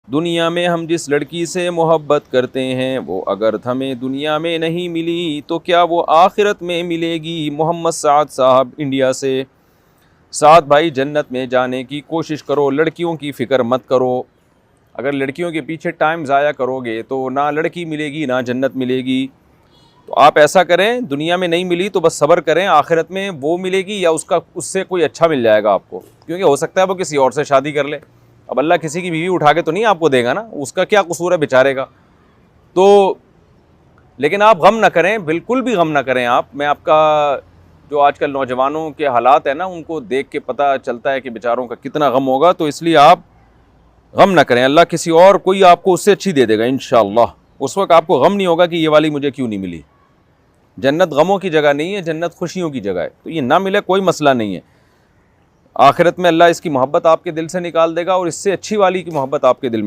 दुनिया में हम जिस लड़की से मोहब्बत करते हैं वो अगर हमें दुनिया में नहीं मिली तो क्या वो आखिरत में मिलेगी। मोहम्मद साद साहब इंडिया से। साद भाई, जन्नत में जाने की कोशिश करो, लड़कियों की फ़िक्र मत करो। अगर लड़कियों के पीछे टाइम ज़ाया करोगे तो ना लड़की मिलेगी ना जन्नत मिलेगी। तो आप ऐसा करें, दुनिया में नहीं मिली तो बस सब्र करें, आखिरत में वो मिलेगी या उससे कोई अच्छा मिल जाएगा आपको, क्योंकि हो सकता है वो किसी और से शादी कर ले। अब अल्लाह किसी की बीवी उठा के तो नहीं आपको देगा ना, उसका क्या कसूर है बेचारे का। तो लेकिन आप गम ना करें, बिल्कुल भी गम ना करें आप। मैं आपका जो आजकल नौजवानों के हालात है ना, उनको देख के पता चलता है कि बेचारों का कितना गम होगा। तो इसलिए आप गम ना करें, अल्लाह किसी और कोई आपको उससे अच्छी दे देगा इंशाअल्लाह। उस वक्त आपको गम नहीं होगा कि ये वाली मुझे क्यों नहीं मिली। जन्नत गमों की जगह नहीं है, जन्नत खुशियों की जगह है। तो ये ना मिले कोई मसला नहीं है, आखिरत में अल्लाह इसकी मोहब्बत आपके दिल से निकाल देगा और इससे अच्छी वाली की मोहब्बत आपके दिल में